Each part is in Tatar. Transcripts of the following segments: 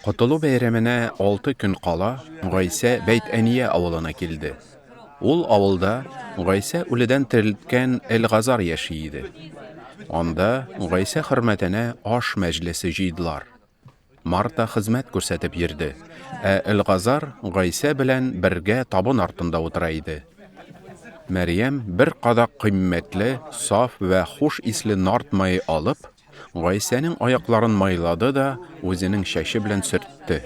Котылу бәйрәменә 6 көн кала, Гайсә Бәйт-Әния авылына килде. Ул авылда Гайсә үледән терелткән Әл-Газар яши иде. Анда Гайсә хөрмәтенә аш мәҗлесе җыйдылар. Марта хезмәт күрсәтеп йөрде, ә Әл-Газар Гайсә белән бергә табын артында утыра иде. Мәрьям бер кадак кыйммәтле, саф вә хуш исле нарт мае алып, Гайсәнең аякларын майлады да үзенең чәче белән сөртте.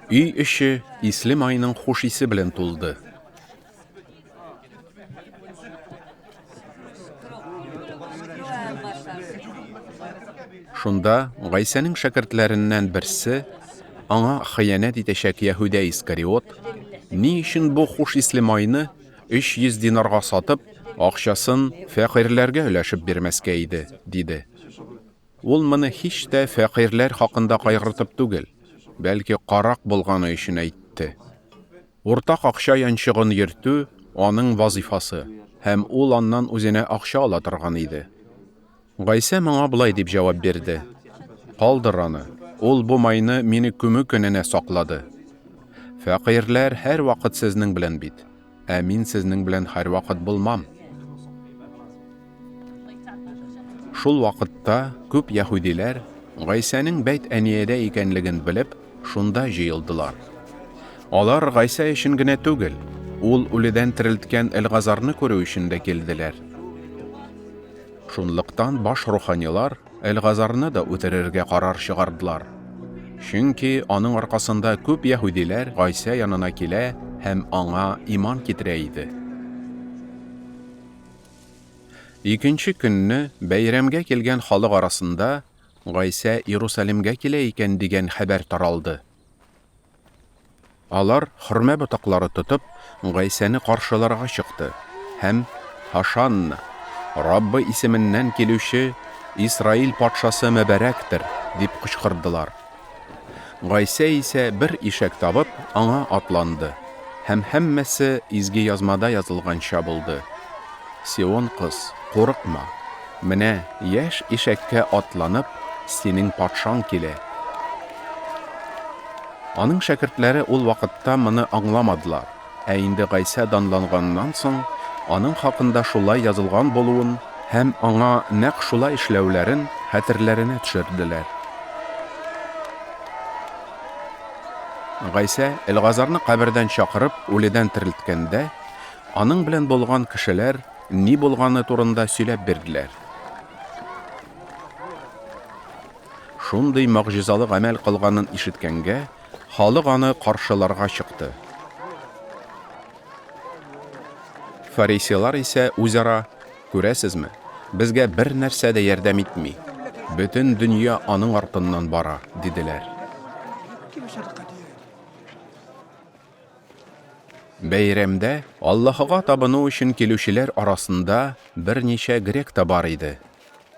Өй эче исле майның хуш исе белән тулды. Шунда Гайсәнең шәкертләреннән берсе, аңа хыянәт итәчәк Яһүдә Искариот, ни өчен бу хуш исле майны 300 динарга сатып, акчасын фәкыйрьләргә өләшеп бирмәскә иде, диде. Ул моны һич тә фәкыйрьләр хакында кайгыртып түгел, бәлки карак булганы өчен әйтте. Уртак акча янчыгын йөртү аның вазифасы, һәм ул аннан үзенә акча ала торган иде. Гайсә моңа булай дип җавап бирде: "Калдыр аны, ул бу майны мине күмү көненә саклады. Фәкыйрьләр һәр вакыт сезнең белән бит, ә мин сезнең белән һәр вакыт булмам." Шул вакытта күп яһүдиләр Гайсәнең Бәйт-Әниядә икәнлеген белеп, шунда җыелдылар. Алар Гайсә өчен генә түгел, ул үледән терелткән Әл-Газарны күрү өчен дә килделәр. Шунлыктан баш руханилар Әл-Газарны да үтерергә карар чыгардылар. Чөнки аның аркасында күп яһүдиләр Гайсә янына килә һәм аңа иман китерә иде. Икенче көнне бәйрәмгә килгән халык арасында Гайсә Иерусалимгә килә икән дигән хәбәр таралды. Алар хөрмә ботаклары тотып Гайсәне каршыларга чыкты һәм "Хашанна, Раббы исеменнән килүче Исраил патшасы мәбәрәктер" дип кычкырдылар. Гайсә исә бер ишәк табып, аңа атланды һәм һәммәсе изге язмада язылганча булды. "Сион кыз, курыкма. Менә яшь ишәккә атланып, синең патшаң килә." Аның шәкертләре ул вакытта моны аңламадылар, ә инде Гайсә данланганнан соң, аның хакында шулай язылган булуын һәм аңа нәкъ шулай эшләүләрен хәтерләренә төшерделәр. Гайсә Әл-Газарны кабердән чакырып үледән терелткәндә, аның белән булган кешеләр ни булганы турында сөйләп бирделәр. Шундый мөгъҗизалы гамәл кылганын ишеткәнгә, халык аны каршыларга чыкты. Фарисейлар исә үзара: "Күрәсезме, безгә бер нәрсә дә ярдәм итми. Бөтен дөнья аның артыннан бара", диделәр. Бәйрәмдә Аллаһыга табыну өчен килүчеләр арасында берничә грек та бар иде.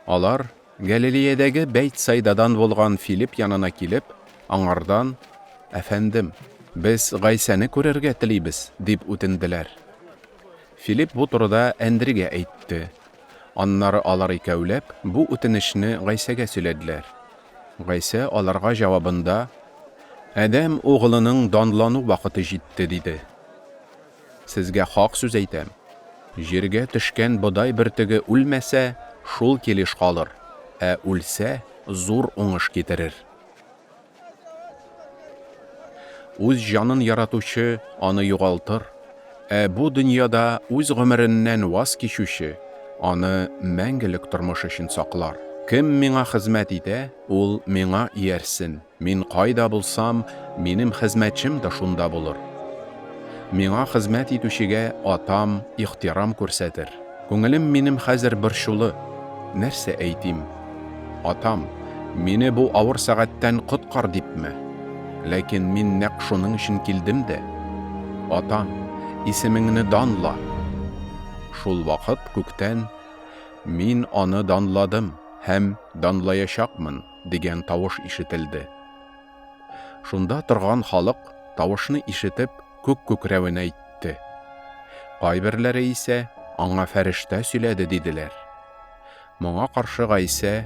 Алар Галилеядәге Бәйт-Сайдадан булган Филипп янына килеп, аңардан: "Әфәндем, без Гайсәне күрергә телибез", дип үтенделәр. Филипп бу турыда Әндригә әйтте. Аннары алар икәүләп бу үтенечне Гайсәгә сөйләделәр. Гайсә аларга җавабында: "Адәм угылының данлану вакыты җитте", диде. "Сезгә хак сүз әйтәм. Җиргә төшкән бодай бөртеге үлмәсә, шул килеш калыр, ә үлсә, зур уңыш китерер. Үз җанын яратучы аны югалтыр, ә бу дөньяда үз гомереннән ваз кичүче аны мәңгелек тормыш өчен саклар. Кем миңа хезмәт итә, ул миңа иярсен. Мин кайда булсам, минем хезмәтчем дә шунда булыр. Миңа хезмәт итүчегә атам ихтирам күрсәтер. Күңелем минем хәзер борчулы. Нәрсә әйтим? Атам, мине бу авыр сәгатьтән коткар дипме? Ләкин мин нәкъ шуның өчен килдем дә. Атам, исемеңне данла." Шул вакыт күктән: "Мин аны данладым һәм данлаячакмын" дигән тавыш ишетелде. Шунда торган халык тавышны ишетеп күк күкрәвен әйтте. Кайберләре исә аңа фәрештә сөйләде диделәр. Моңа каршы Гайсә: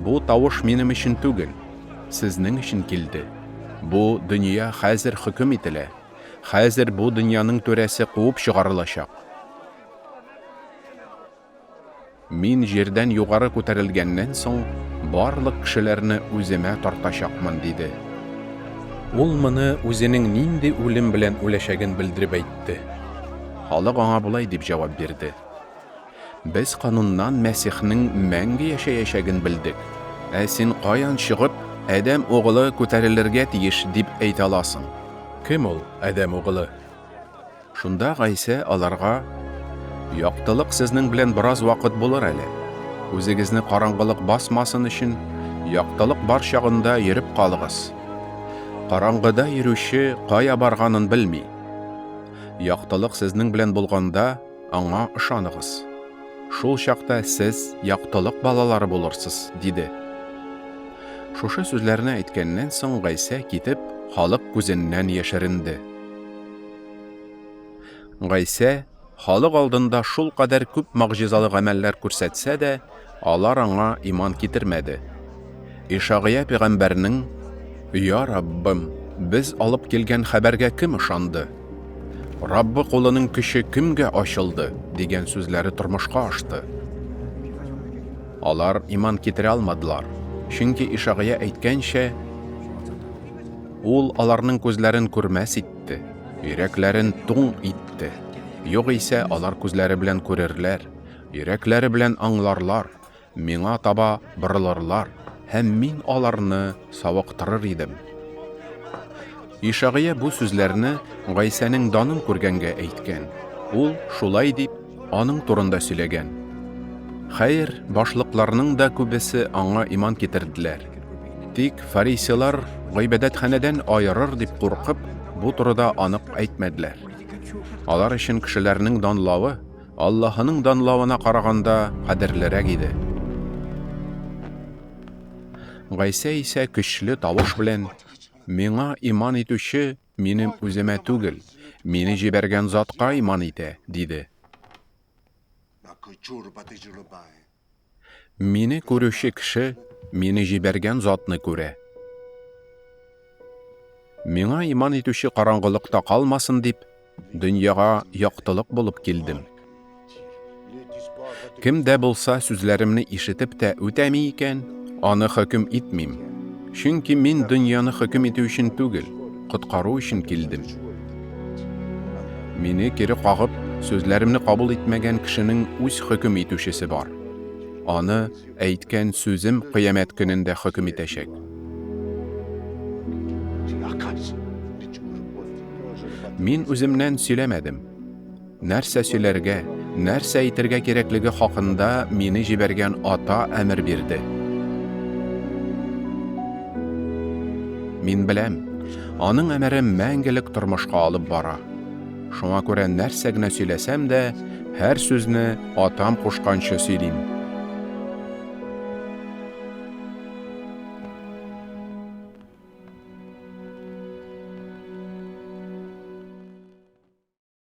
"Бу тавыш минем өчен түгел, сезнең өчен килде. Бу дөнья хәзер хөкем ителә. Хәзер бу дөньяның түрәсе куып чыгарылачак. Мин җирдән югары күтәрелгәннән соң барлык кешеләрне үземә тартачакмын, диде. Ул моны үзенең нинди үлем белән үләчәген белдереп әйтте. Халык аңа булай дип җавап бирде. Без кануннан Мәсихнең мәңге яшәячәген белдек. Ә син каян чыгып, Адәм угылы күтәрелергә тиеш дип әйтә аласың? Кем ул Адәм угылы? Шунда Гайса аларга: Яктылык сезнең белән бераз вакыт булыр әле. Үзегезне караңгылык басмасын өчен, яктылык бар чагында йөреп калыгыз. Караңгыда йөрүче кая барганын белми. Яктылык сезнең белән булганда, аңа ышаныгыз. Шул чакта сез яктылык балалары булырсыз, диде. Шушы сүзләрне әйткәннән соң Гайса китеп, халык күзеннән яшеренде. Гайса халык алдында шул кадәр күп магъҗизалы гамәлләр күрсәтсә дә, алар аңа иман китермәде. Ишагыя пәйгамбәрнең: «Я Раббым, без алып килгән хәбәргә кем ышанды? Раббы кулының көче кемгә ачылды?» дигән сүзләре тормышка ашты. Алар иман китерә алмадылар. Чөнки Ишагыя әйткәнчә, ул аларның күзләрен күрмәс итте, йөрәкләрен туң итте. Югыйсә алар күзләре белән күрерләр, йөрәкләре белән аңларлар, миңа таба борылырлар, һәм мин аларны савыктырыр идем. Ишагыя бу сүзләрне Гайсаның данын күргәнгә әйткән. Ул шулай дип аның турында сөйләгән. Хәер, башлыкларның да күбесе аңа иман китерделәр. Тик фарисейлар гыйбадәтханәдән айырыр дип куркып, бу турыда анык әйтмәделәр. Алар өчен кешеләрнең данлавы Аллаһының данлавына караганда кадерлерәк иде. Гайса исә көчле тавыш белән: «Миңа иман итүче минем үземә түгел, мине җибәргән затка иман итә», диде. Мине күрүче кеше мине җибәргән затны күрә. Миңа иман итүче караңгылыкта калмасын дип, дөньяга яктылык булып килдем. Кем дә булса сүзләремне ишетеп тә үтәми икән, аны хөкем итмим. Чөнки мин дөньяны хөкем итү өчен түгел, коткару өчен килдем. Мине кире кагып, сүзләремне кабул итмәгән кешенең үз хөкем итүчесе бар. Аны әйткән сүзем кыямәт көнендә хөкем итәчәк. Мин үземнән сөйләмәдем. Нәрсә сөйләргә, нәрсә әйтергә кирәклеге хакында мине җибәргән ата әмер бирде. Мин беләм, аның әмере мәңгелек тормышка алып бара. Шуңа күрә нәрсә генә сөйләсәм дә, һәр сүзне атам кушканча сөйлим.